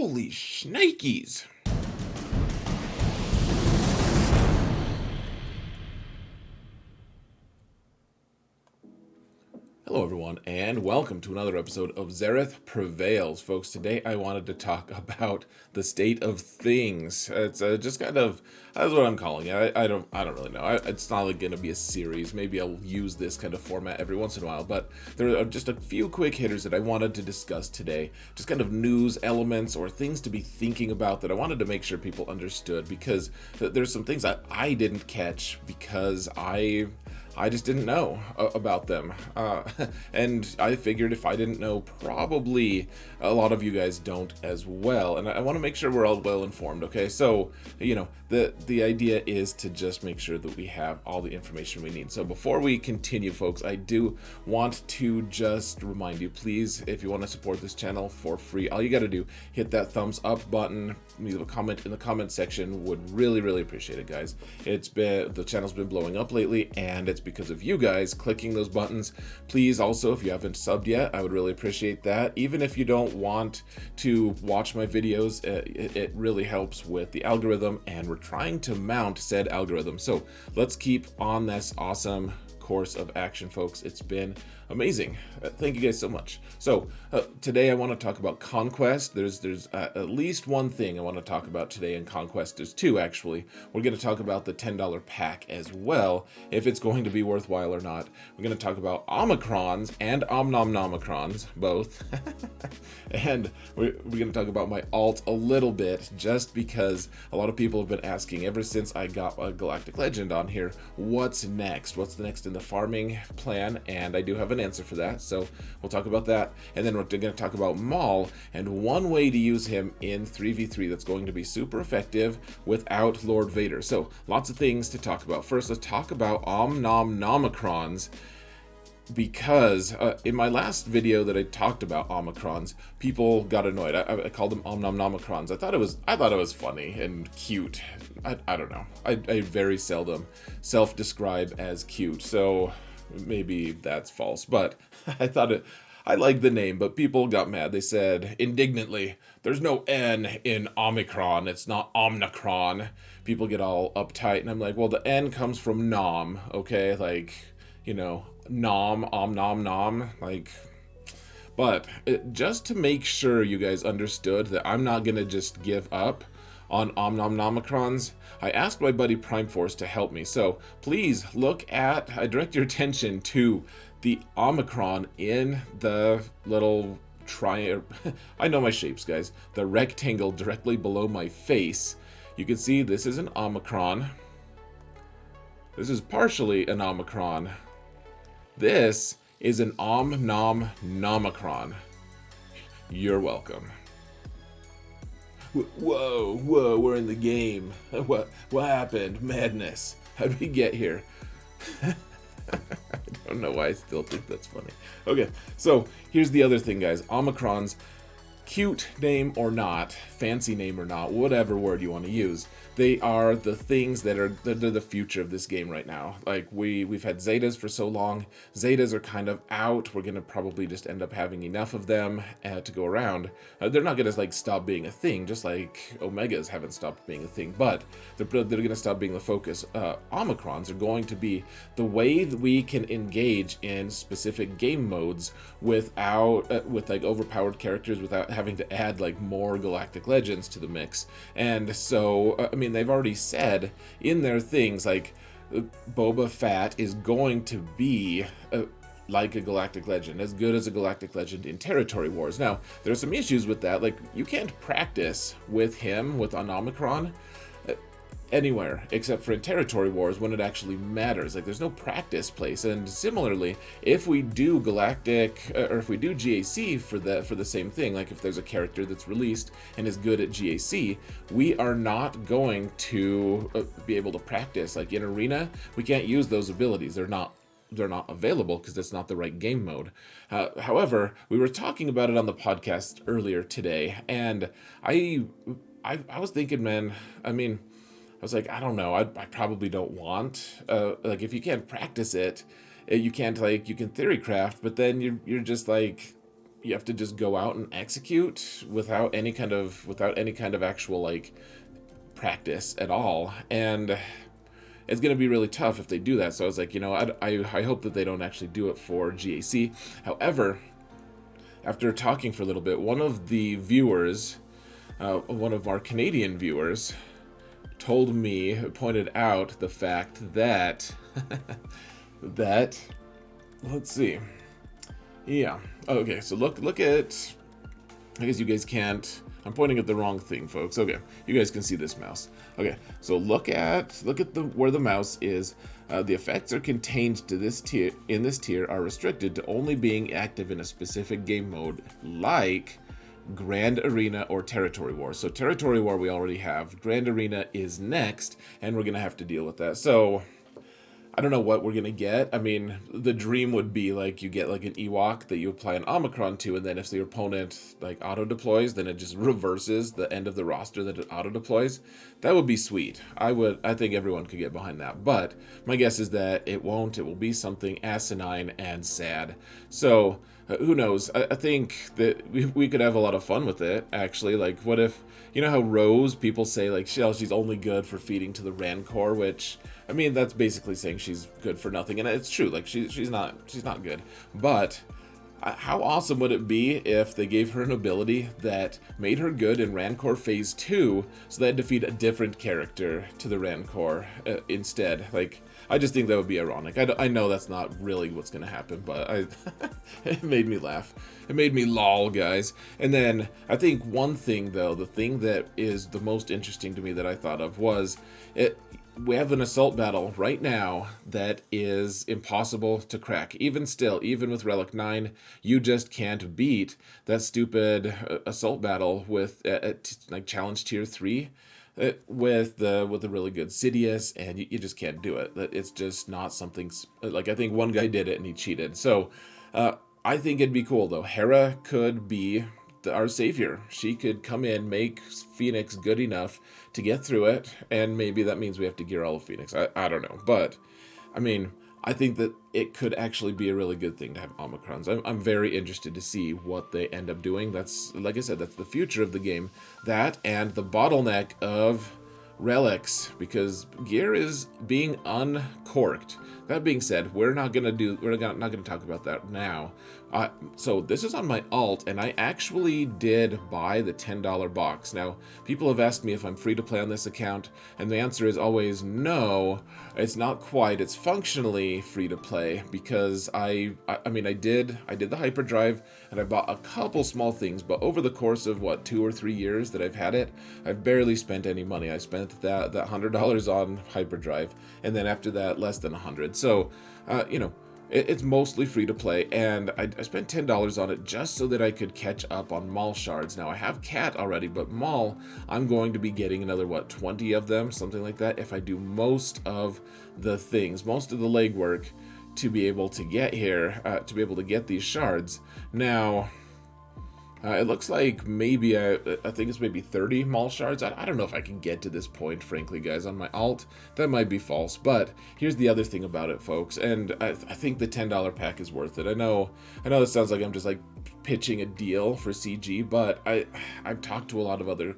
Holy shnikes! Hello everyone, and welcome to another episode of Zareth Prevails. Folks, today I wanted to talk about the state of things. It's just kind of, that's what I'm calling it. I don't really know. It's not like going to be a series. Maybe I'll use this kind of format every once in a while, but there are just a few quick hitters that I wanted to discuss today. Just kind of news elements or things to be thinking about that I wanted to make sure people understood, because there's some things that I didn't catch because I just didn't know about them. And I figured if I didn't know, probably a lot of you guys don't as well. And I want to make sure we're all well informed, okay? So, the idea is to just make sure that we have all the information we need. So before we continue, folks, I do want to just remind you, please, if you want to support this channel for free, all you got to do, hit that thumbs up button, leave a comment in the comment section. Would really appreciate it, guys. The channel's been blowing up lately, and it's because of you guys clicking those buttons. Please also, if you haven't subbed yet, I would really appreciate that. Even if you don't want to watch my videos, it really helps with the algorithm, and we're trying to mount said algorithm. So let's keep on this awesome course of action, folks. It's been amazing. Thank you guys so much. So today I want to talk about Conquest. There's at least one thing I want to talk about today in Conquest. There's two, actually. We're going to talk about the $10 pack as well, if it's going to be worthwhile or not. We're going to talk about Omicrons and Omnomnomicrons, both. And we're going to talk about my alt a little bit, just because a lot of people have been asking ever since I got a Galactic Legend on here, what's next? What's the next in the farming plan? And I do have an answer for that, so we'll talk about that. And then we're going to talk about Maul and one way to use him in 3v3 that's going to be super effective without Lord Vader. So lots of things to talk about. First, let's talk about Omnomnomicrons, because in my last video that I talked about Omicrons, people got annoyed. I called them Omnomnomicrons. I thought it was funny and cute. I don't know. I very seldom self-describe as cute, so maybe that's false. But I liked the name, but people got mad. They said indignantly, "There's no N in Omicron. It's not Omnicron." People get all uptight, and I'm like, well, the N comes from nom, okay? Like, nom, nom, like. But just to make sure you guys understood that I'm not gonna just give up on Omnomnomicrons, I asked my buddy Prime Force to help me. So please I direct your attention to the Omicron in the little triangle. I know my shapes, guys. The rectangle directly below my face. You can see this is an Omicron. This is partially an Omicron. This is an Omnomnomicron. You're welcome. Whoa, we're in the game. What happened? Madness. How did we get here? I don't know why I still think that's funny. Okay, so here's the other thing, guys. Omicrons, cute name or not, fancy name or not, whatever word you want to use, they are the things they're the future of this game right now. Like, we've had Zetas for so long. Zetas are kind of out. We're gonna probably just end up having enough of them to go around. They're not gonna stop being a thing, just like Omegas haven't stopped being a thing, but they're gonna stop being the focus. Omicrons are going to be the way that we can engage in specific game modes without with overpowered characters, without having to add more Galactic Legends to the mix. And so they've already said in their things, Boba Fett is going to be like a Galactic Legend, as good as a Galactic Legend in Territory Wars. Now, there's some issues with that. You can't practice with him, with an Omicron, anywhere except for in Territory Wars when it actually matters. There's no practice place. And similarly, if we do Galactic or if we do GAC for the same thing, if there's a character that's released and is good at GAC, we are not going to be able to practice. In Arena, we can't use those abilities. They're not available because it's not the right game mode. However, we were talking about it on the podcast earlier today, and I was thinking, man, I was like, I don't know. I probably don't want. If you can't practice it, you can't you can theory craft, but then you're just you have to just go out and execute without any kind of actual like practice at all, and it's going to be really tough if they do that. So I was like, I hope that they don't actually do it for GAC. However, after talking for a little bit, one of the viewers, one of our Canadian viewers, pointed out the fact that, let's see. Yeah. Okay, so look at, I guess you guys can't, I'm pointing at the wrong thing, folks. Okay, you guys can see this mouse. Okay, so look at where the mouse is. The effects are contained to this tier. In this tier, are restricted to only being active in a specific game mode, like Grand Arena or Territory War. So Territory War we already have. Grand Arena is next, and we're gonna have to deal with that. So I don't know what we're gonna get. I mean, the dream would be like you get like an Ewok that you apply an Omicron to, and then if the opponent like auto deploys, then it just reverses the end of the roster that it auto deploys. That would be sweet. I think everyone could get behind that. But my guess is that it won't. It will be something asinine and sad. So who knows? I think that we could have a lot of fun with it. Actually, like what if, you know how Rose, people say like she's only good for feeding to the Rancor, which I mean that's basically saying she's good for nothing, and it's true. Like she's not good. But how awesome would it be if they gave her an ability that made her good in Rancor Phase 2, so they had to feed a different character to the Rancor instead? Like, I just think that would be ironic. I know that's not really what's going to happen, but it made me laugh. It made me lol, guys. And then, I think one thing, though, the thing that is the most interesting to me that I thought of was, we have an assault battle right now that is impossible to crack. Even still, even with Relic 9, you just can't beat that stupid assault battle with like Challenge Tier 3 with the really good Sidious, and you just can't do it. It's just not something, like I think one guy did it and he cheated. So I think it'd be cool though. Hera could be our savior. She could come in, make Phoenix good enough to get through it, and maybe that means we have to gear all of Phoenix. I don't know, but I mean, I think that it could actually be a really good thing to have Omicrons. I'm very interested to see what they end up doing. That's, like I said, that's the future of the game. That and the bottleneck of relics, because gear is being uncorked. That being said, we're not gonna talk about that now. So this is on my alt, and I actually did buy the $10 box. Now, people have asked me if I'm free to play on this account, and the answer is always no. It's not quite. It's functionally free to play because I did the hyperdrive, and I bought a couple small things, but over the course of 2 or 3 years that I've had it, I've barely spent any money. I spent that $100 on hyperdrive, and then after that, less than $100. So, it's mostly free to play, and I spent $10 on it just so that I could catch up on Maul shards. Now, I have Cat already, but Maul, I'm going to be getting another, 20 of them, something like that, if I do most of the things, most of the legwork to be able to get here, to be able to get these shards. Now, it looks like maybe, I think it's maybe 30 Maul shards. I don't know if I can get to this point, frankly, guys, on my alt. That might be false, but here's the other thing about it, folks, and I think the $10 pack is worth it. I know this sounds like I'm just, pitching a deal for CG, but I've talked to a lot of other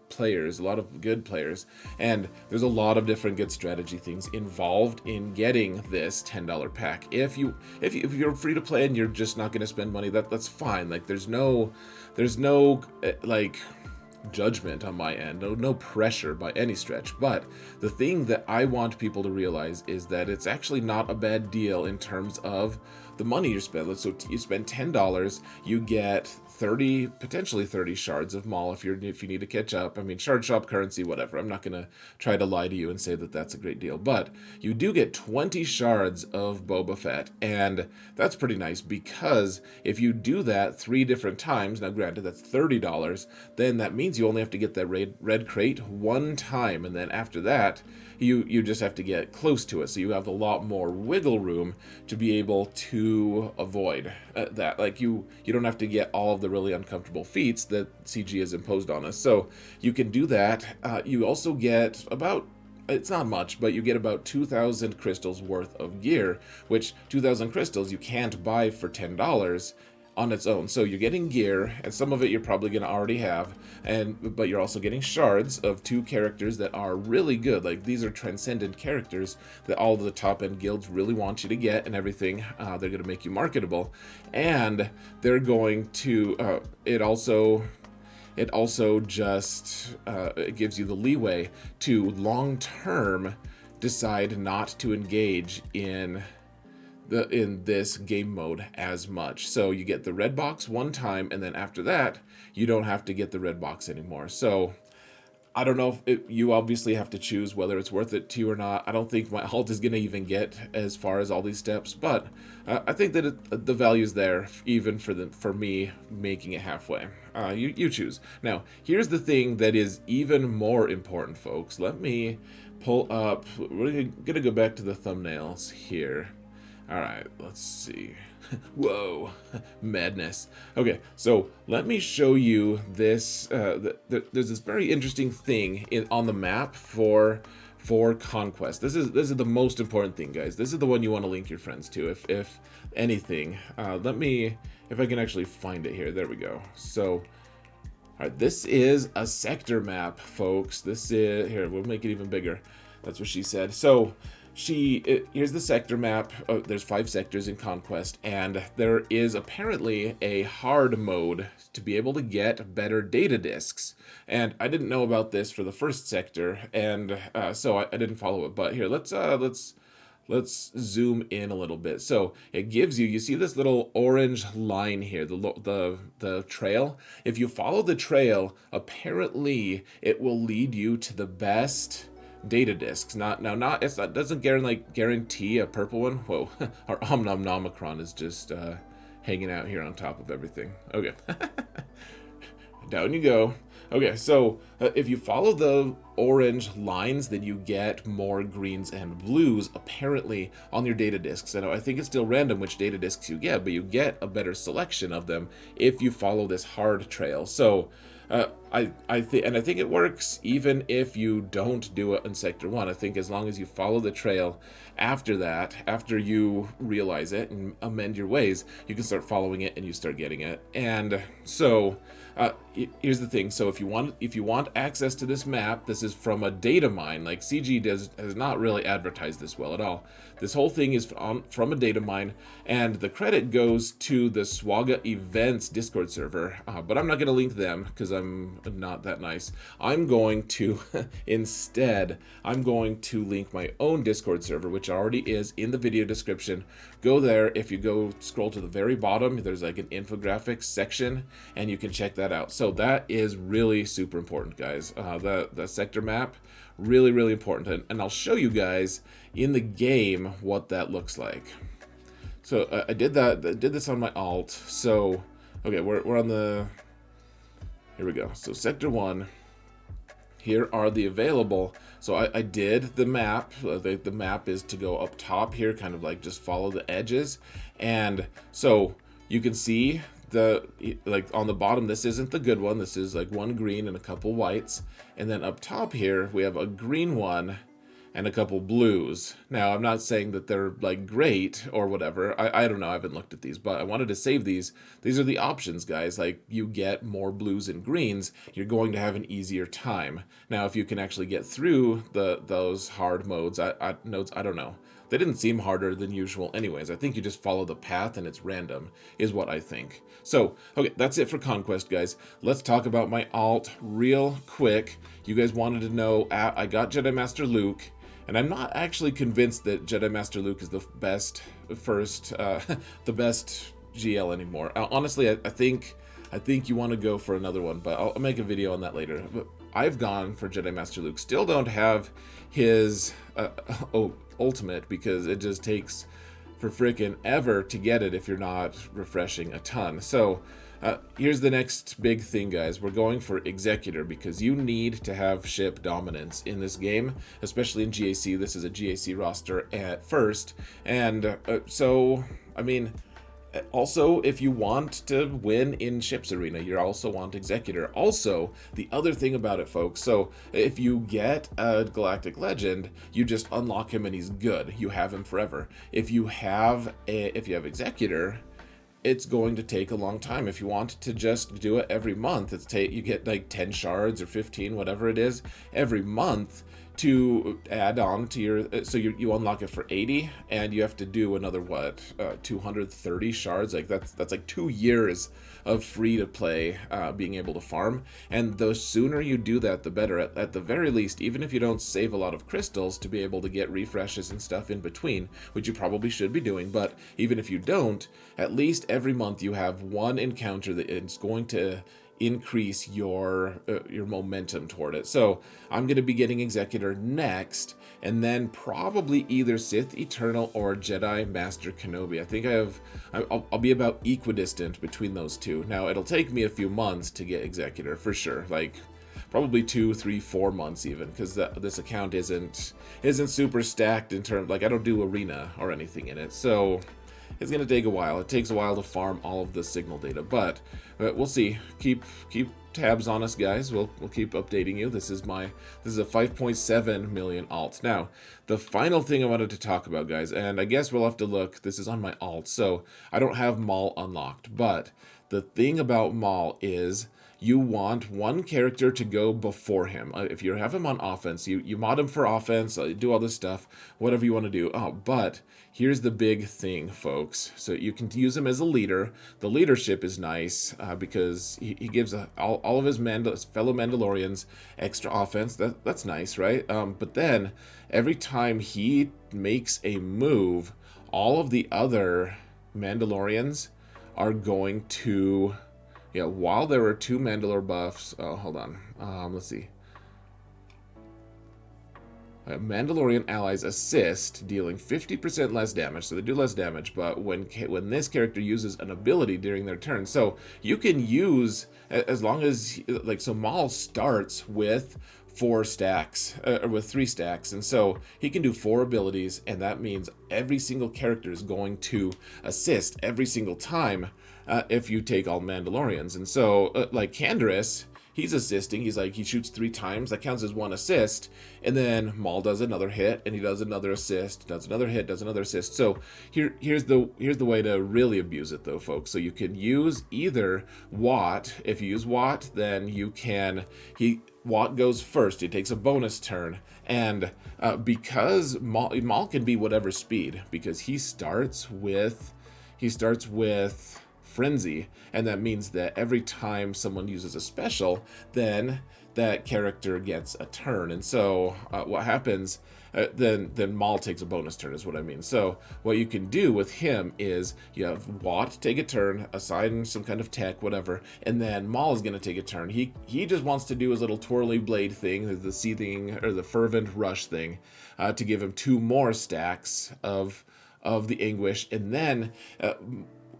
players, a lot of good players, and there's a lot of different good strategy things involved in getting this $10 pack. If you're free to play and you're just not going to spend money, that's fine. Like there's no judgment on my end, no pressure by any stretch. But the thing that I want people to realize is that it's actually not a bad deal in terms of the money you spend. So you spend $10, you get potentially 30 shards of Maul if you need to catch up. I mean, shard shop currency, whatever. I'm not gonna try to lie to you and say that that's a great deal, but you do get 20 shards of Boba Fett, and that's pretty nice because if you do that 3 different times, now granted that's $30, then that means you only have to get that red crate 1 time, and then after that you just have to get close to it, so you have a lot more wiggle room to be able to avoid that. Like you don't have to get all of the really uncomfortable feats that CG has imposed on us, so you can do that. You also get about, it's not much, but you get about 2,000 crystals worth of gear, which 2,000 crystals you can't buy for $10 on its own. So you're getting gear, and some of it you're probably going to already have, but you're also getting shards of 2 characters that are really good. Like, these are transcendent characters that all of the top end guilds really want you to get and everything. They're going to make you marketable, and they're going to it also just it gives you the leeway to long-term decide not to engage in this game mode as much. So you get the red box one time, and then after that, you don't have to get the red box anymore. So I don't know if you obviously have to choose whether it's worth it to you or not. I don't think my alt is going to even get as far as all these steps, but I think that the value's there, even for me making it halfway. You choose. Now, here's the thing that is even more important, folks. Let me pull up. We're going to go back to the thumbnails here. All right, let's see. Whoa, madness. Okay, so let me show you this. There's this very interesting thing on the map for Conquest. This is the most important thing, guys. This is the one you want to link your friends to, if anything. Let me, if I can actually find it here. There we go. So, all right, this is a sector map, folks. This is, here, we'll make it even bigger. That's what she said. So, here's the sector map. There's 5 sectors in Conquest, and there is apparently a hard mode to be able to get better data disks. And I didn't know about this for the first sector, and so I didn't follow it. But here, let's zoom in a little bit. So it gives you see this little orange line here, the trail. If you follow the trail, apparently it will lead you to the best data disks. Doesn't guarantee a purple one. Whoa, our Omnomnomicron is just hanging out here on top of everything. Okay. Down you go. Okay, so if you follow the orange lines, then you get more greens and blues, apparently, on your data disks. I think it's still random which data disks you get, but you get a better selection of them if you follow this hard trail. So I think it works even if you don't do it in Sector 1. I think as long as you follow the trail after that, after you realize it and amend your ways, you can start following it and you start getting it. And so here's the thing. So if you want access to this map, this is from a data mine. Like, CG has not really advertised this well at all. This whole thing is from a data mine, and the credit goes to the Swaga Events Discord server. But I'm not going to link them because I'm not that nice. I'm going to instead link my own Discord server, which already is in the video description. Go there. If you go scroll to the very bottom, there's like an infographics section, and you can check that out. So that is really super important, guys. The sector map, really, really important. And I'll show you guys in the game what that looks like. So I did this on my alt. So, okay, we're on the, here we go. So Sector 1, here are the available. So I did the map. The map is to go up top here, kind of like just follow the edges. And so you can see like on the bottom, this isn't the good one. This is like one green and a couple whites. And then up top here, we have a green one and a couple blues. Now, I'm not saying that they're like great or whatever. I don't know. I haven't looked at these, but I wanted to save these. These are the options, guys. Like, you get more blues and greens, you're going to have an easier time. Now, if you can actually get through those hard modes, I don't know. They didn't seem harder than usual anyways. I think you just follow the path and it's random, is what I think. So, okay, that's it for Conquest, guys. Let's talk about my alt real quick. You guys wanted to know, I got Jedi Master Luke, and I'm not actually convinced that Jedi Master Luke is the best the best GL anymore. Honestly, I think you want to go for another one, but I'll make a video on that later. But I've gone for Jedi Master Luke. Still don't have his ultimate, because it just takes for frickin' ever to get it if you're not refreshing a ton. So here's the next big thing, guys. We're going for Executor, because you need to have ship dominance in this game, especially in GAC. This is a GAC roster at first. And so, I mean, also, if you want to win in Ships Arena, you also want Executor. Also, the other thing about it, folks, so if you get a Galactic Legend, you just unlock him and he's good. You have him forever. If you have Executor, it's going to take a long time. If you want to just do it every month, you get like 10 shards or 15, whatever it is, every month to add on to your, so you unlock it for 80, and you have to do another 230 shards. Like that's like 2 years of free to play, being able to farm. And the sooner you do that, the better. At the very least, even if you don't save a lot of crystals to be able to get refreshes and stuff in between, which you probably should be doing, but even if you don't, at least every month you have one encounter that is going to increase your momentum toward it. So I'm going to be getting Executor next, and then probably either Sith Eternal or Jedi Master Kenobi. I think I'll be about equidistant between those two. Now it'll take me a few months to get Executor for sure, like probably 2, 3, 4 months even, because this account isn't super stacked in terms, like I don't do arena or anything in it, so it's going to take a while. It takes a while to farm all of the signal data, but we'll see. Keep tabs on us, guys. We'll keep updating you. This is a 5.7 million alt. Now, the final thing I wanted to talk about, guys, and I guess we'll have to look. This is on my alt, so I don't have Maul unlocked, but the thing about Maul is you want one character to go before him. If you have him on offense, you mod him for offense, do all this stuff, whatever you want to do. Oh, but here's the big thing, folks. So you can use him as a leader. The leadership is nice because he gives all of his fellow Mandalorians extra offense. That's nice, right? But then every time he makes a move, all of the other Mandalorians are going to... Yeah, while there were 2 Mandalore buffs... Oh, hold on. Let's see. Mandalorian allies assist, dealing 50% less damage, so they do less damage, but when this character uses an ability during their turn, so you can use, as long as, like, so Maul starts with 4 stacks, or with 3 stacks, and so he can do 4 abilities, and that means every single character is going to assist every single time if you take all Mandalorians. And so, like Canderous, he's assisting. He shoots 3 times. That counts as 1 assist. And then Maul does another hit, and he does another assist, does another hit, does another assist. So here's the way to really abuse it, though, folks. So you can use either Watt. If you use Watt, then you can... Watt goes first. He takes a bonus turn. And because Maul can be whatever speed, because he starts with Frenzy, and that means that every time someone uses a special, then that character gets a turn. And so what happens, then Maul takes a bonus turn is what I mean. So what you can do with him is you have Watt take a turn, assign some kind of tech, whatever, and then Maul is going to take a turn. He just wants to do his little twirly blade thing, the seething or the fervent rush thing, to give him 2 more stacks of the anguish, and then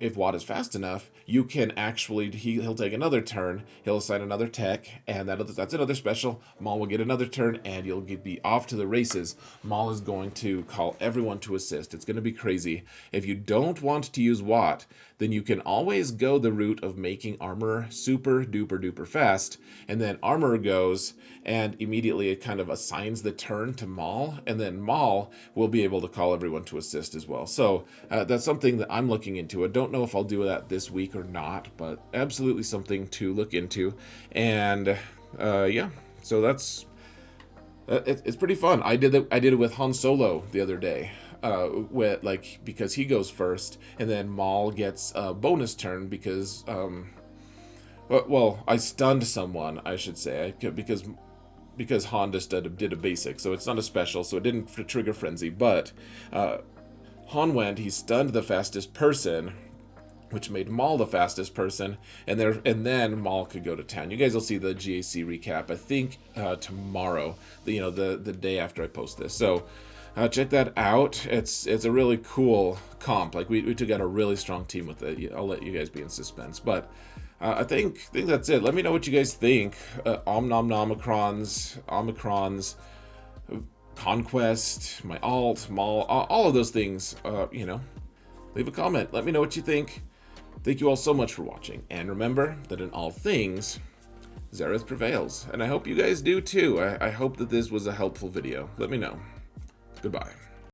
if Watt is fast enough, you can actually, he'll take another turn, he'll assign another tech, and that's another special. Maul will get another turn, and you'll be off to the races. Maul is going to call everyone to assist. It's going to be crazy. If you don't want to use Watt, then you can always go the route of making Armor super duper duper fast, and then Armor goes, and immediately it kind of assigns the turn to Maul, and then Maul will be able to call everyone to assist as well. So that's something that I'm looking into. I don't know if I'll do that this week or not, but absolutely something to look into. And yeah, so that's it's pretty fun. I did it with Han Solo the other day. Because he goes first, and then Maul gets a bonus turn because I stunned someone, I should say, because Han just did a basic, so it's not a special, so it didn't trigger frenzy. But Han went, he stunned the fastest person, which made Maul the fastest person, and then Maul could go to town. You guys will see the GAC recap, I think, tomorrow, the day after I post this. So check that out. It's a really cool comp. Like we took out a really strong team with it. I'll let you guys be in suspense, but I think that's it. Let me know what you guys think. Omnomnomicrons, Omicrons, Conquest, my alt, Maul, all of those things. Leave a comment. Let me know what you think. Thank you all so much for watching, and remember that in all things, Xaereth prevails. And I hope you guys do too. I hope that this was a helpful video. Let me know. Goodbye.